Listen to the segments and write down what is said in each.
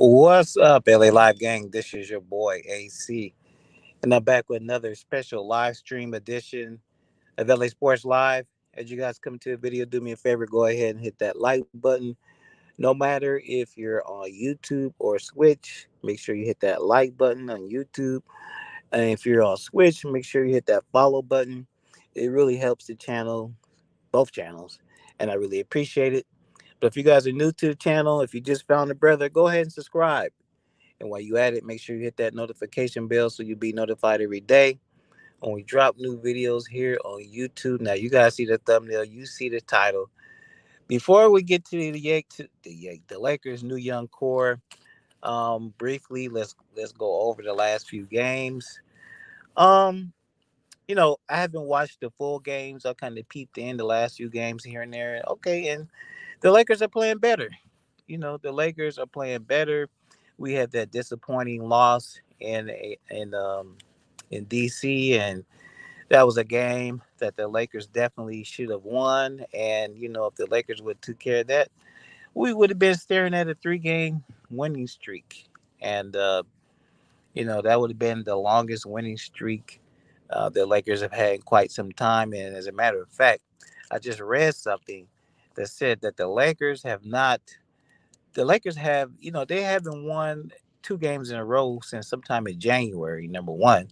What's up, LA Live Gang? This is your boy AC, and I'm back with another special live stream edition of LA Sports Live. As you guys come to the video, do me a favor, go ahead and hit that like button. No matter if you're on YouTube or Switch, make sure you hit that like button on YouTube. And if you're on Switch, make sure you hit that follow button. It really helps the channel, both channels, and I really appreciate it. But if you guys are new to the channel, if you just found a brother, go ahead and subscribe. And while you at it, make sure you hit that notification bell so you'll be notified every day when we drop new videos here on YouTube. Now you guys see the thumbnail, you see the title. Before we get to the Lakers' new young core, briefly let's go over the last few games. Um, I haven't watched the full games. I kind of peeped in the last few games here and there. Okay, and the Lakers are playing better. The Lakers are playing better. We had that disappointing loss in DC, and that was a game that the Lakers definitely should have won. And if the Lakers would took care of that, we would have been staring at a 3-game winning streak, and that would have been the longest winning streak the Lakers have had in quite some time. And as a matter of fact, I just read something that said that the Lakers have, they haven't won 2 games in a row since sometime in January, number one.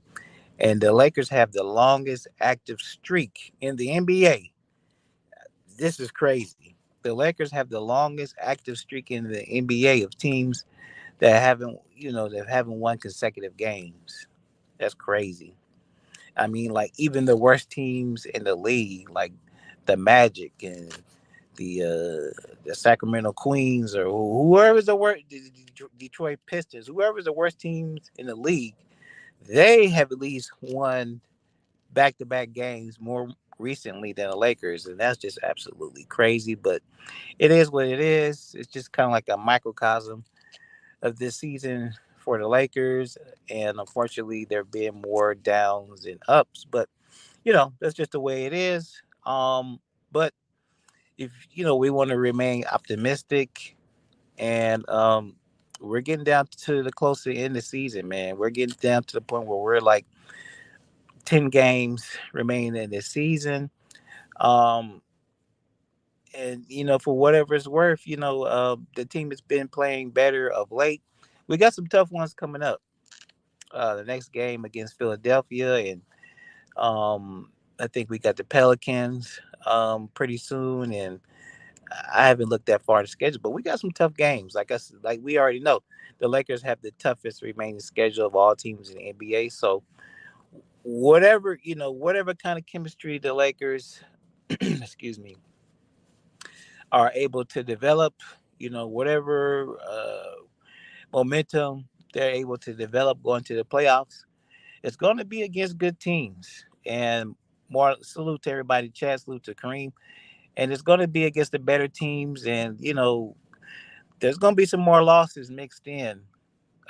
And the Lakers have the longest active streak in the NBA. This is crazy. The Lakers have the longest active streak in the NBA of teams that haven't won consecutive games. That's crazy. I mean, like even the worst teams in the league, like the Magic and the Sacramento Queens or whoever's the worst, the Detroit Pistons, whoever's the worst teams in the league, they have at least won back-to-back games more recently than the Lakers, and that's just absolutely crazy. But it is what it is. It's just kind of like a microcosm of this season for the Lakers, and unfortunately, there have been more downs and ups. But that's just the way it is. But if we want to remain optimistic, and we're getting down to the closer end of the season, man. We're getting down to the point where we're like 10 games remaining in this season. um and for whatever it's worth, the team has been playing better of late. We got some tough ones coming up. The next game against Philadelphia, and I think we got the Pelicans pretty soon. And I haven't looked that far in the schedule, but we got some tough games. Like we already know, the Lakers have the toughest remaining schedule of all teams in the NBA. So whatever kind of chemistry the Lakers, excuse me, are able to develop, whatever momentum they're able to develop going to the playoffs, it's going to be against good teams. And more salute to everybody, Chad, salute to Kareem. And it's going to be against the better teams. And, there's going to be some more losses mixed in.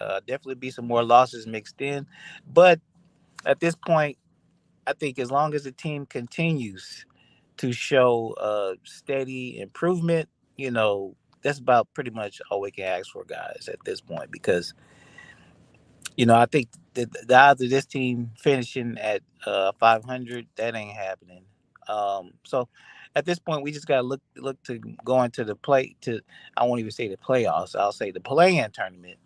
Definitely be some more losses mixed in. But at this point, I think as long as the team continues to show steady improvement, that's about pretty much all we can ask for, guys, at this point. Because, I think the odds of this team finishing at 500, that ain't happening. So at this point, we just gotta look to go into the play to. I won't even say the playoffs. I'll say the play-in tournament.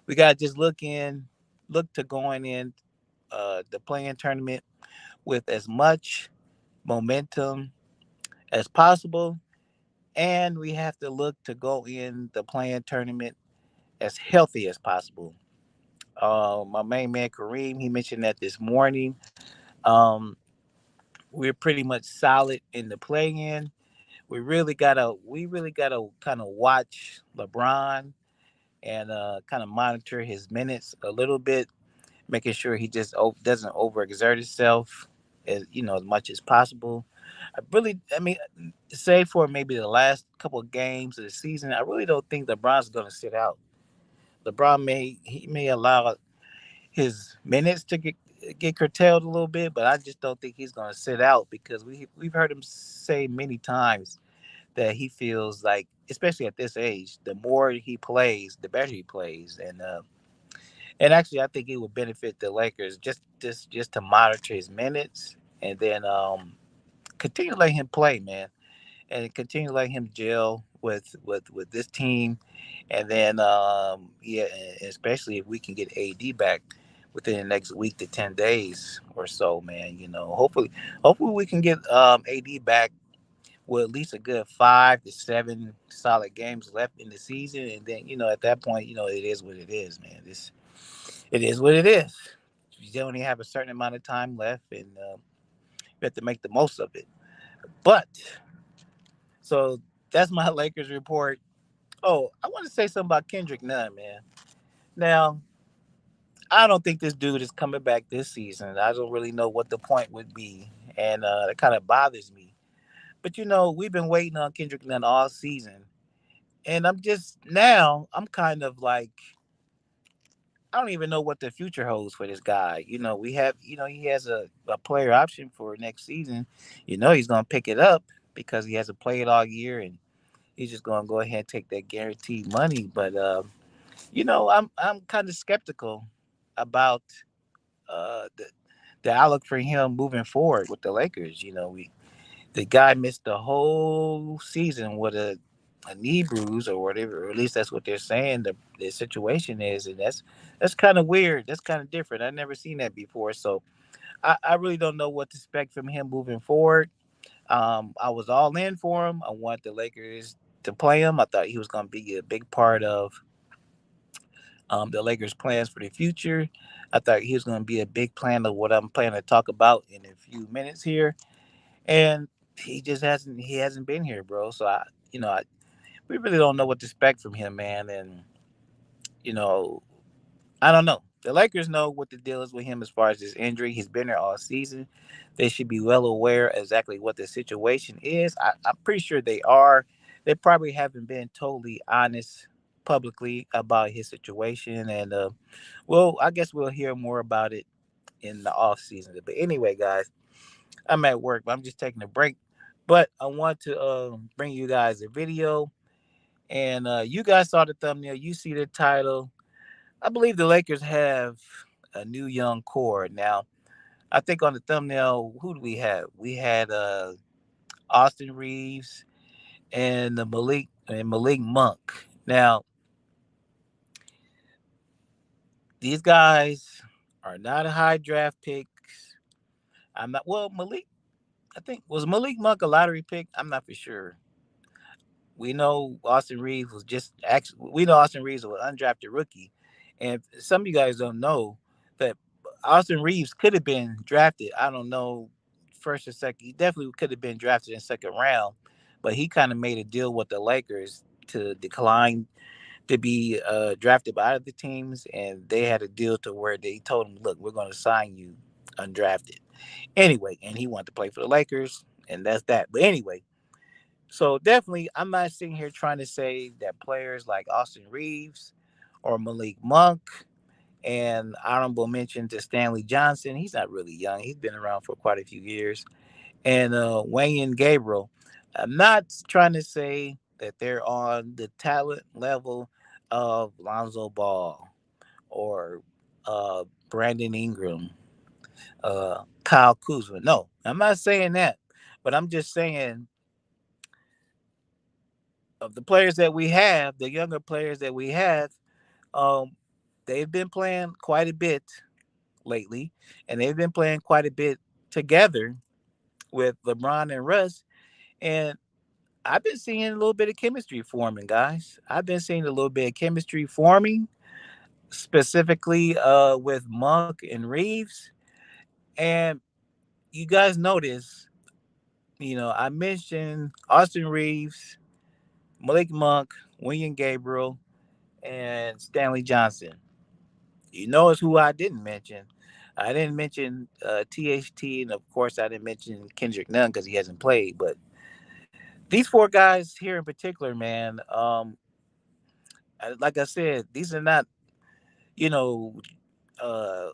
We gotta just look to going in the play-in tournament with as much momentum as possible, and we have to look to go in the play-in tournament as healthy as possible. My main man Kareem, he mentioned that this morning. Um, we're pretty much solid in the play-in. We really gotta kind of watch LeBron and kind of monitor his minutes a little bit, making sure he just doesn't overexert himself as much as possible. I mean, say for maybe the last couple of games of the season, I really don't think LeBron's going to sit out. He may allow his minutes to get curtailed a little bit, but I just don't think he's going to sit out because we've heard him say many times that he feels like, especially at this age, the more he plays, the better he plays, and actually, I think it would benefit the Lakers just to monitor his minutes and then continue to let him play, man, and continue to let him gel with this team, and then yeah, especially if we can get AD back within the next week to 10 days or so, man. Hopefully we can get AD back with at least a good 5 to 7 solid games left in the season, and then at that point, it is what it is, man. It is what it is. You only have a certain amount of time left, and you have to make the most of it. But so that's my Lakers report. Oh, I want to say something about Kendrick Nunn, man. Now, I don't think this dude is coming back this season. I don't really know what the point would be, and it kind of bothers me. But we've been waiting on Kendrick Nunn all season, and I'm kind of like, I don't even know what the future holds for this guy. He has a player option for next season. He's gonna pick it up because he hasn't played all year, and he's just gonna go ahead and take that guaranteed money. But I'm kind of skeptical about the outlook for him moving forward with the Lakers. The guy missed the whole season with a knee bruise or whatever, or at least that's what they're saying the situation is, and that's kind of weird. That's kind of different. I've never seen that before, so I really don't know what to expect from him moving forward. I was all in for him. I want the Lakers to play him. I thought he was going to be a big part of the Lakers' plans for the future. I thought he was going to be a big plan of what I'm planning to talk about in a few minutes here, and he hasn't been here, bro. So we really don't know what to expect from him, man. And you know, I don't know. The Lakers know what the deal is with him as far as his injury. He's been there all season. They should be well aware exactly what the situation is. I'm pretty sure they are. They probably haven't been totally honest publicly about his situation, and well, I guess we'll hear more about it in the off season. But anyway, guys, I'm at work, but I'm just taking a break. But I want to bring you guys a video. And you guys saw the thumbnail. You see the title. I believe the Lakers have a new young core. Now, I think on the thumbnail, who do we have? We had Austin Reeves and Malik Monk. Now, these guys are not high draft picks. I'm not. Well, Malik. I think was Malik Monk a lottery pick. I'm not for sure. We know Austin Reeves was just actually. We know Austin Reeves was an undrafted rookie, and some of you guys don't know that Austin Reeves could have been drafted. I don't know, first or second. He definitely could have been drafted in second round, but he kind of made a deal with the Lakers to decline to be drafted by other teams, and they had a deal to where they told him, "Look, we're going to sign you undrafted." Anyway, and he wanted to play for the Lakers, and that's that. But anyway, so definitely, I'm not sitting here trying to say that players like Austin Reeves or Malik Monk, and honorable mention to Stanley Johnson. He's not really young. He's been around for quite a few years. And Wayne Gabriel. I'm not trying to say that they're on the talent level of Lonzo Ball or Brandon Ingram, Kyle Kuzma. No, I'm not saying that. But I'm just saying of the players that we have, the younger players that we have, um, they've been playing quite a bit lately, and they've been playing quite a bit together with LeBron and Russ. And I've been seeing a little bit of chemistry forming, guys. I've been seeing a little bit of chemistry forming, specifically with Monk and Reeves. And you guys notice, I mentioned Austin Reeves, Malik Monk, William Gabriel, and Stanley Johnson. You notice who I didn't mention. I didn't mention THT, and of course, I didn't mention Kendrick Nunn because he hasn't played. But these four guys here in particular, man, like I said, these are not, you know, uh,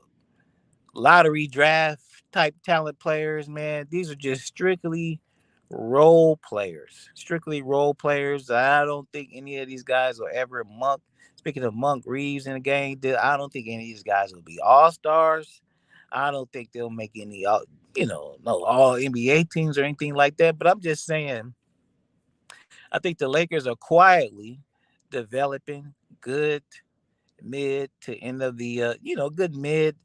lottery draft type talent players, man. These are just strictly role players, strictly role players. I don't think any of these guys will ever Monk. Speaking of Monk, Reeves in the game, I don't think any of these guys will be all stars. I don't think they'll make any, no all NBA teams or anything like that. But I'm just saying, I think the Lakers are quietly developing good mid to end of the, good mid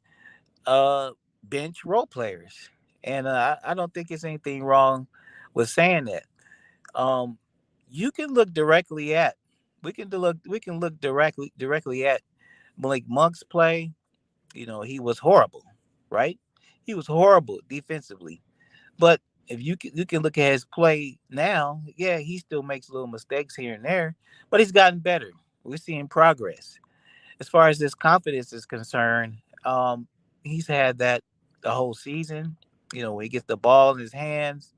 uh, bench role players, and I don't think it's anything wrong with saying that. Um, you can look directly at we can look directly at Malik Monk's play. He was horrible, right? He was horrible defensively. But if you can look at his play now, yeah, he still makes little mistakes here and there, but he's gotten better. We're seeing progress. As far as his confidence is concerned, he's had that the whole season. When he gets the ball in his hands,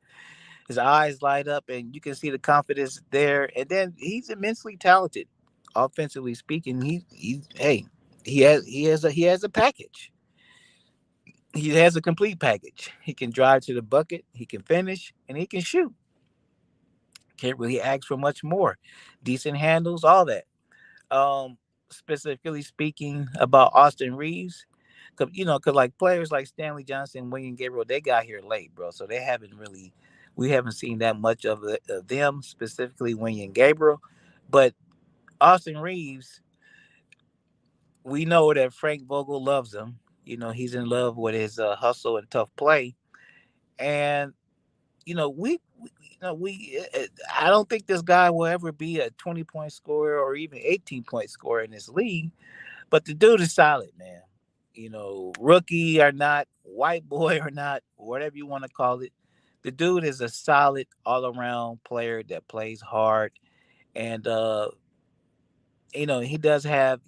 his eyes light up, and you can see the confidence there. And then he's immensely talented, offensively speaking. He has a package. He has a complete package. He can drive to the bucket, he can finish, and he can shoot. Can't really ask for much more. Decent handles, all that. Specifically speaking about Austin Reeves, cause like players like Stanley Johnson, William Gabriel, they got here late, bro. So we haven't seen that much of them, specifically William Gabriel. But Austin Reeves, we know that Frank Vogel loves him. He's in love with his hustle and tough play, and I don't think this guy will ever be a 20-point scorer or even 18-point scorer in this league. But the dude is solid, man. Rookie or not, white boy or not, whatever you want to call it. The dude is a solid all around player that plays hard. And he does have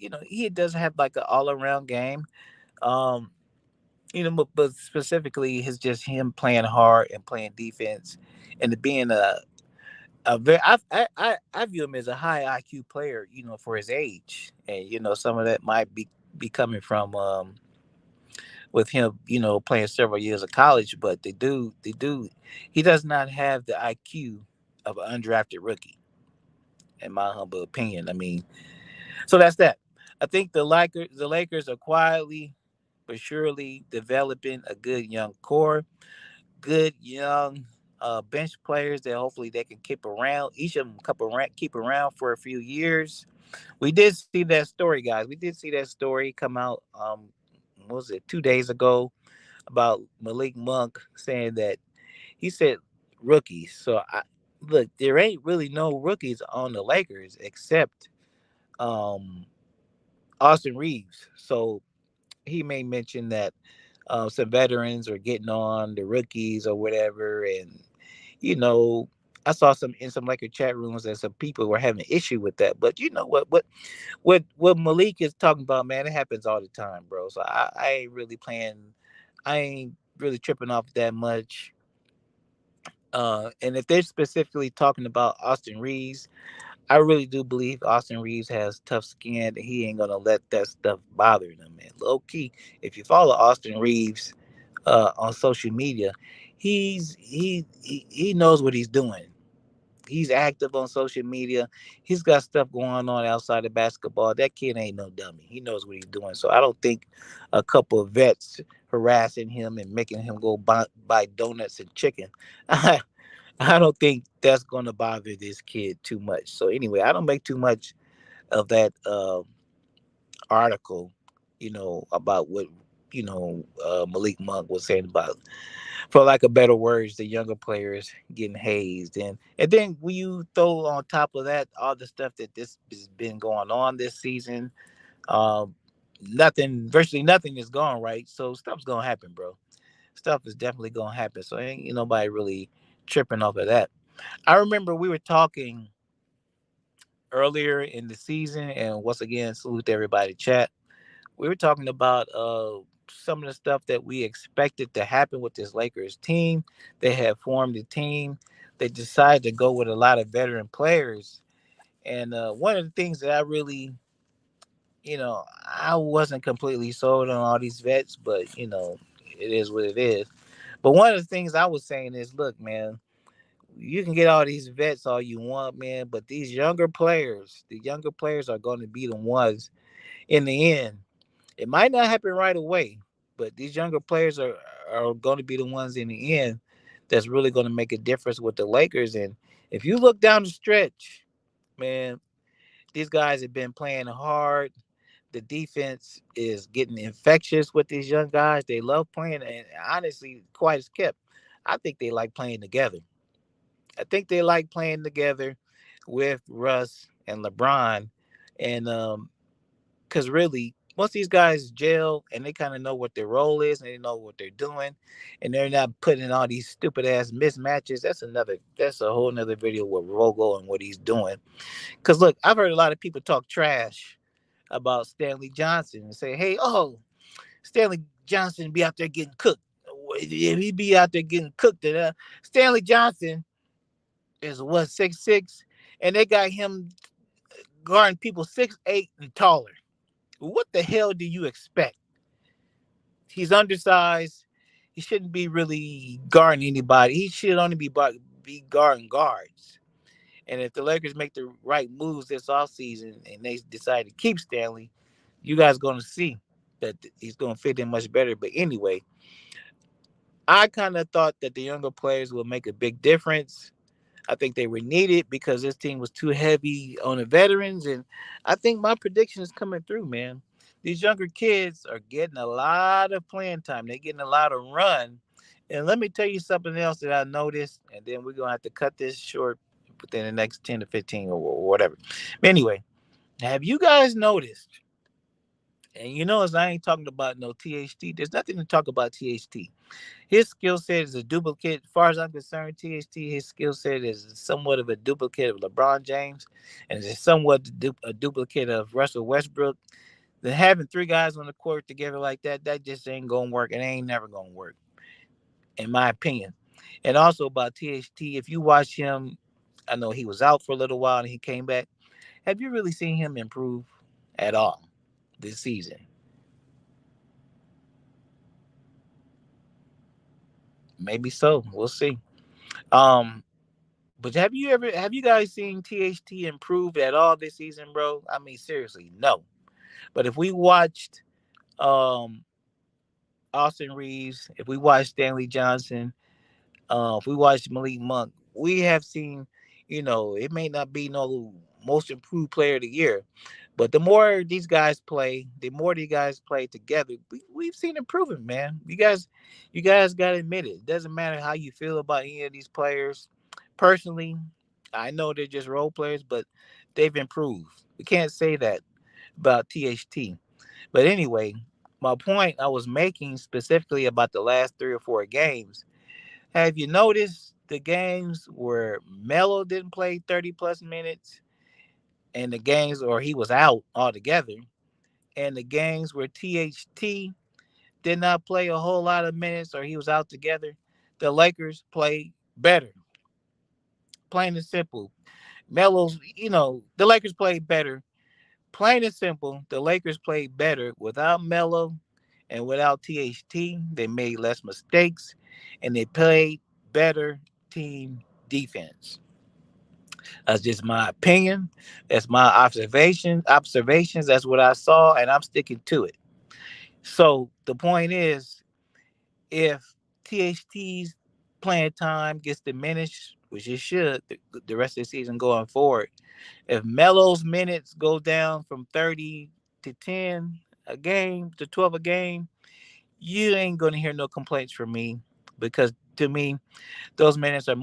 like an all around game. Um, but specifically his just him playing hard and playing defense and being a very I view him as a high IQ player, for his age. And some of that might be coming from with him, playing several years of college. But the dude, he does not have the IQ of an undrafted rookie, in my humble opinion. I mean, so that's that. I think the Lakers are quietly but surely developing a good young core, good young bench players that hopefully they can keep around. Each of them keep around for a few years. We did see that story, guys. We did see that story come out. What was it, 2 days ago, about Malik Monk saying that he said rookies. So look, there ain't really no rookies on the Lakers except um, Austin Reeves. So he may mention that some veterans are getting on the rookies or whatever, and you know, I saw some in some Laker chat rooms that some people were having issue with that. But you know what Malik is talking about, man, it happens all the time, bro. So I ain't really playing, I ain't really tripping off that much. And if they're specifically talking about Austin Reeves, I really do believe Austin Reeves has tough skin and he ain't gonna let that stuff bother him, man. Low key, if you follow Austin Reeves on social media, he knows what he's doing. He's active on social media. He's got stuff going on outside of basketball. That kid ain't no dummy. He knows what he's doing. So I don't think a couple of vets harassing him and making him go buy donuts and chicken. I don't think that's going to bother this kid too much. So anyway, I don't make too much of that article, about what Malik Monk was saying about, for lack of better words, the younger players getting hazed, and then when you throw on top of that all the stuff that this has been going on this season, um, virtually nothing is going right. So stuff's gonna happen, bro. Stuff is definitely gonna happen. So ain't nobody really tripping off of that. I remember we were talking earlier in the season, and once again, salute to everybody chat. We were talking about some of the stuff that we expected to happen with this Lakers team. They had formed a team. They decided to go with a lot of veteran players. And one of the things that I really, I wasn't completely sold on all these vets, but it is what it is. But one of the things I was saying is, look, man, You can get all these vets all you want, man, but these younger players, the younger players are going to be the ones in the end. It might not happen right away, but these younger players are going to be the ones in the end that's really going to make a difference with the Lakers. And if you look down the stretch, man, these guys have been playing hard. The defense is getting infectious with these young guys. They love playing, and honestly, quite as kept, I think they like playing together. I think they like playing together with Russ and LeBron, and because really, once these guys gel and they kind of know what their role is and they know what they're doing, and they're not putting in all these stupid ass mismatches. That's a whole nother video with Rogo and what he's doing. Because look, I've heard a lot of people talk trash about Stanley Johnson and say, "Hey, oh, Stanley Johnson be out there getting cooked. If he be out there getting cooked, then Stanley Johnson is what 6'6", and they got him guarding people 6'8" and taller. What the hell do you expect? He's undersized. He shouldn't be really guarding anybody. He should only be guarding guards. And if the Lakers make the right moves this offseason and they decide to keep Stanley, you guys going to see that he's going to fit in much better. But anyway, I kind of thought that the younger players will make a big difference. I think they were needed because this team was too heavy on the veterans. And I think my prediction is coming through, man. These younger kids are getting a lot of playing time. They're getting a lot of run. And let me tell you something else that I noticed, and then we're going to have to cut this short within the next 10 to 15 or whatever. But anyway, have you guys noticed? And you notice I ain't talking about no THT. There's nothing to talk about THT. His skill set is a duplicate. As far as I'm concerned, THT, his skill set is somewhat of a duplicate of LeBron James, and is somewhat a duplicate of Russell Westbrook. Then having three guys on the court together like that, that just ain't gonna work. It ain't never gonna work, in my opinion. And also about THT, if you watch him, I know he was out for a little while and he came back. Have you really seen him improve at all this season? Maybe so. We'll see. Um, But have you guys seen THT improve at all this season, bro? I mean, seriously, no. But if we watched um Austin Reeves, if we watched Stanley Johnson, if we watched Malik Monk, we have seen, it may not be no most improved player of the year, but the more these guys play, the more these guys play together, we've seen improvement, man. You guys got to admit it. It doesn't matter how you feel about any of these players. Personally, I know they're just role players, but they've improved. We can't say that about THT. But anyway, my point I was making specifically about the last 3 or 4 games. Have you noticed the games where Melo didn't play 30 plus minutes and the games or he was out altogether, and the games where THT did not play a whole lot of minutes or he was out together, the Lakers played better. Plain and simple. Melo's, the Lakers played better. Plain and simple, the Lakers played better without Melo and without THT. They made less mistakes and they played better team defense. That's just my opinion. That's my observations. That's what I saw, and I'm sticking to it. So the point is, if THT's playing time gets diminished, which it should, the rest of the season going forward, if Melo's minutes go down from 30 to 10 a game to 12 a game, you ain't going to hear no complaints from me because to me, those minutes are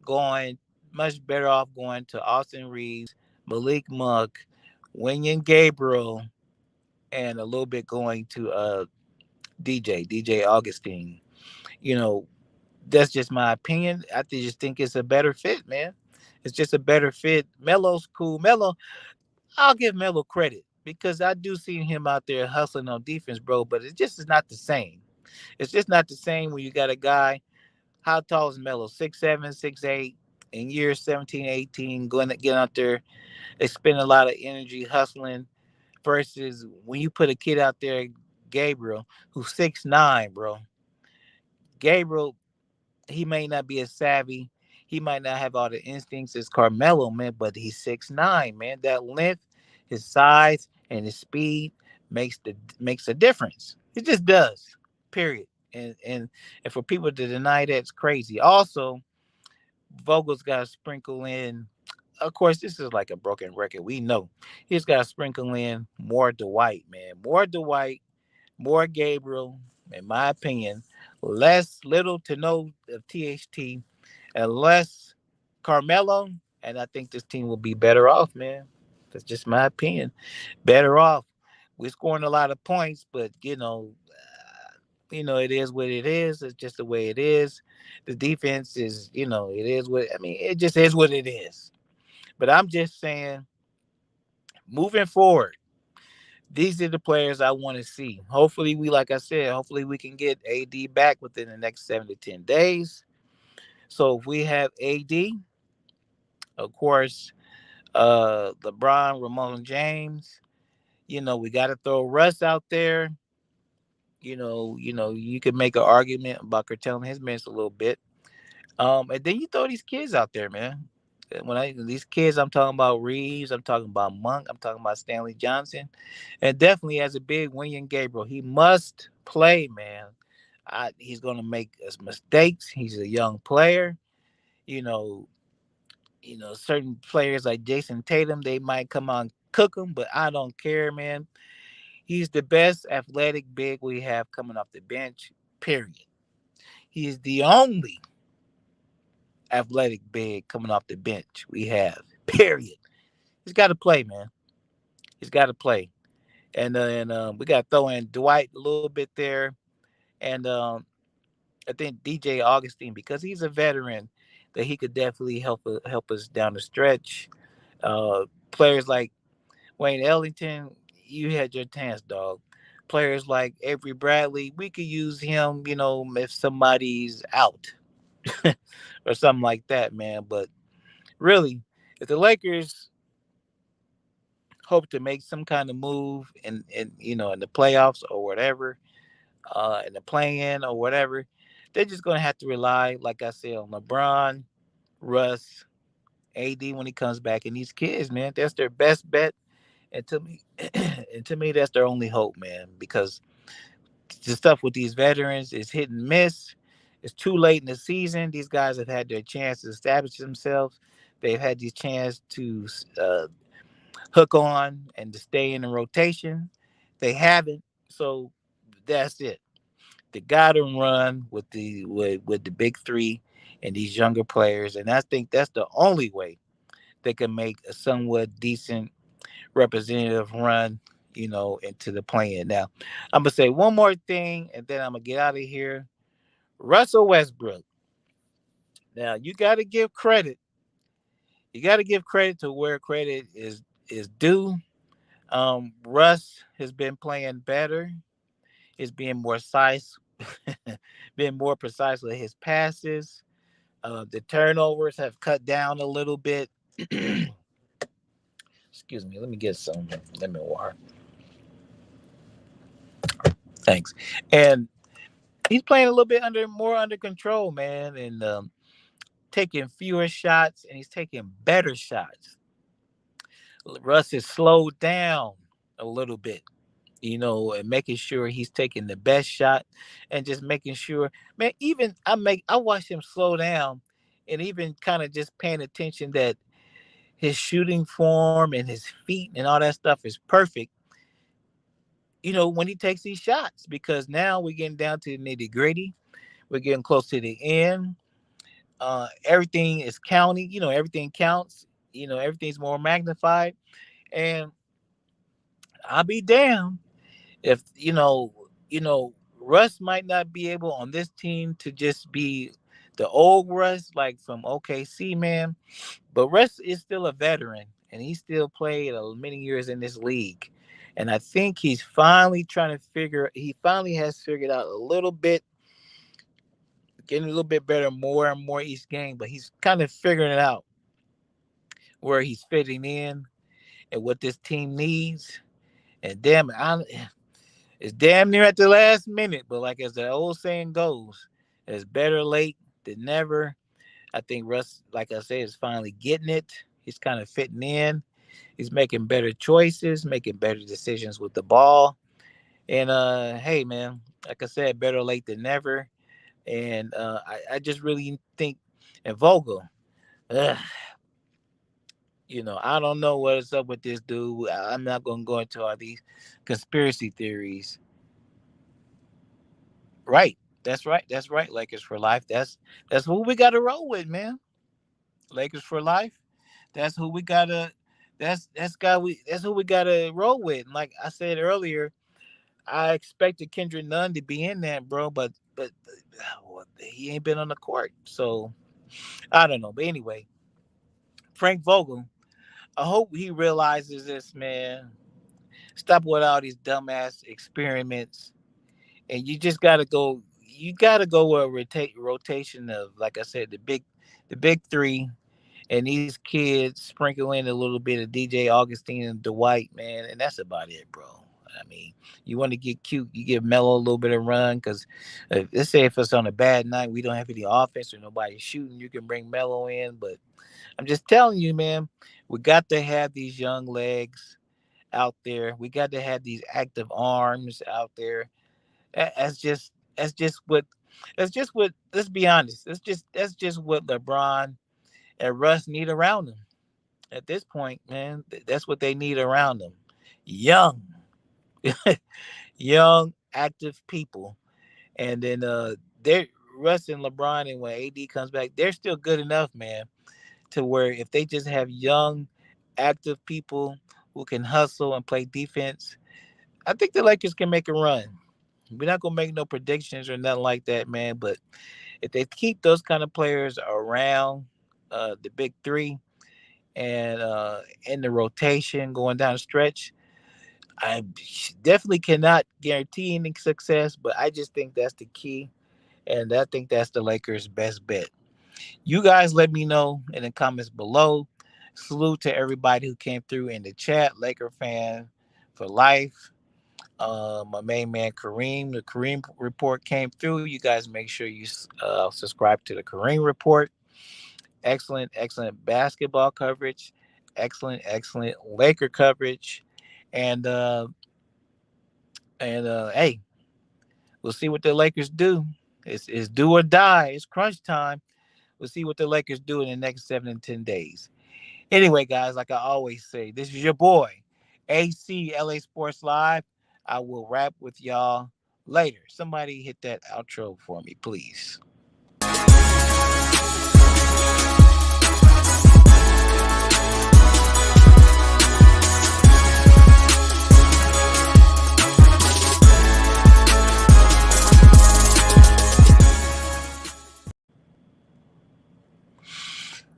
going, much better off going to Austin Reeves, Malik Monk, Wenyan Gabriel, and a little bit going to DJ Augustine. You know, that's just my opinion. Just think it's a better fit, man. It's just a better fit. Melo's cool. I'll give Melo credit because I do see him out there hustling on defense, bro. But it just is not the same. It's just not the same when you got a guy. How tall is Melo? 6'7", 6'8", in years 17, 18, going to get out there. They spend a lot of energy hustling versus when you put a kid out there, Gabriel, who's 6'9", bro. Gabriel, he may not be as savvy. He might not have all the instincts as Carmelo, man, but he's 6'9", man. That length, his size, and his speed makes a difference. It just does. Period. And for people to deny that, it's crazy. Also, Vogel's got to sprinkle in. Of course, this is like a broken record. We know he's got to sprinkle in more Dwight, man. More Dwight, more Gabriel, in my opinion. Less little to no of THT, and less Carmelo. And I think this team will be better off, man. That's just my opinion. Better off. We're scoring a lot of points, but it is what it is. It's just the way it is. The defense is, it is what I mean. It just is what it is. But I'm just saying, moving forward, these are the players I want to see. Hopefully, like I said, hopefully we can get AD back within the next 7 to 10 days. So if we have AD, of course, LeBron, Ramon James, we got to throw Russ out there. You could make an argument about curtailing his minutes a little bit. And then you throw these kids out there, man. These kids, I'm talking about Reeves, I'm talking about Monk, I'm talking about Stanley Johnson, and definitely as a big William Gabriel, he must play, man. He's gonna make us mistakes. He's a young player. You know, certain players like Jason Tatum, they might come on cook him, but I don't care, man. He's the best athletic big we have coming off the bench. Period. He is the only athletic big coming off the bench we have. Period. He's got to play, man. He's got to play, and we got to throw in Dwight a little bit there, and I think DJ Augustine because he's a veteran that he could definitely help us down the stretch. Players like Wayne Ellington, you had your chance, dog. Players like Avery Bradley, we could use him, if somebody's out or something like that, man. But really, if the Lakers hope to make some kind of move in the playoffs or whatever, in the play-in or whatever, they're just gonna have to rely, like I said, on LeBron, Russ, AD when he comes back, and these kids, man. That's their best bet, and to me, and to me, that's their only hope, man. Because the stuff with these veterans is hit and miss. It's too late in the season. These guys have had their chance to establish themselves. They've had the chance to hook on and to stay in the rotation. They haven't. So that's it. They got to run with the big three and these younger players, and I think that's the only way they can make a somewhat decent representative run, into the play-in. Now, I'm gonna say one more thing, and then I'm gonna get out of here. Russell Westbrook. Now, you got to give credit. You got to give credit to where credit is due. Russ has been playing better. He's being more precise, being more precise with his passes. The turnovers have cut down a little bit. Excuse me. Let me get some lemon water. Thanks. And he's playing a little bit more under control, man, and taking fewer shots, and he's taking better shots. Russ is slowed down a little bit, and making sure he's taking the best shot, and just making sure, man. Even I watched him slow down, and even kind of just paying attention that his shooting form and his feet and all that stuff is perfect. When he takes these shots, because now we're getting down to the nitty gritty. We're getting close to the end. Everything is counting. Everything counts. Everything's more magnified, and I'll be damned if Russ might not be able on this team to just be the old Russ like from OKC, man. But Russ is still a veteran, and he still played many years in this league. And I think he finally has figured out a little bit, getting a little bit better more and more each game. But he's kind of figuring it out where he's fitting in and what this team needs. And damn it, it's damn near at the last minute. But like as the old saying goes, it's better late than never. I think Russ, like I said, is finally getting it. He's kind of fitting in. He's making better choices, making better decisions with the ball. And hey, man, like I said, better late than never. And I just really think, and Vogel, ugh, I don't know what's up with this dude. I'm not gonna go into all these conspiracy theories. Right. That's right. That's right. Lakers for life. That's who we got to roll with, man. Lakers for life. That's who we gotta. That's who we gotta roll with. And like I said earlier, I expected Kendrick Nunn to be in that, bro, but well, he ain't been on the court, so I don't know. But anyway, Frank Vogel. I hope he realizes this, man. Stop with all these dumbass experiments, and you just gotta go. You gotta go with a rotation of, like I said, the big three, and these kids sprinkle in a little bit of DJ Augustine and Dwight, man, and that's about it, bro. I mean, you want to get cute, you give Melo a little bit of run because let's say if it's on a bad night, we don't have any offense or nobody shooting, you can bring Melo in. But I'm just telling you, man, we got to have these young legs out there. We got to have these active arms out there. That's just what that's just what. Let's be honest. That's just what LeBron and Russ need around them at this point, man. That's what they need around them. Young, young, active people. And then they're Russ and LeBron, and when AD comes back, they're still good enough, man, to where if they just have young, active people who can hustle and play defense, I think the Lakers can make a run. We're not gonna make no predictions or nothing like that, man. But if they keep those kind of players around the big three, and in the rotation going down the stretch, I definitely cannot guarantee any success, but I just think that's the key, and I think that's the Lakers' best bet. You guys let me know in the comments below. Salute to everybody who came through in the chat. Laker fan for life. My main man Kareem. The Kareem report came through. You guys make sure you subscribe to the Kareem report. Excellent, excellent basketball coverage. Excellent, excellent Laker coverage. And hey, we'll see what the Lakers do. It's do or die. It's crunch time. We'll see what the Lakers do in the next 7 and 10 days. Anyway, guys, like I always say, this is your boy, AC LA Sports Live. I will wrap with y'all later. Somebody hit that outro for me, please.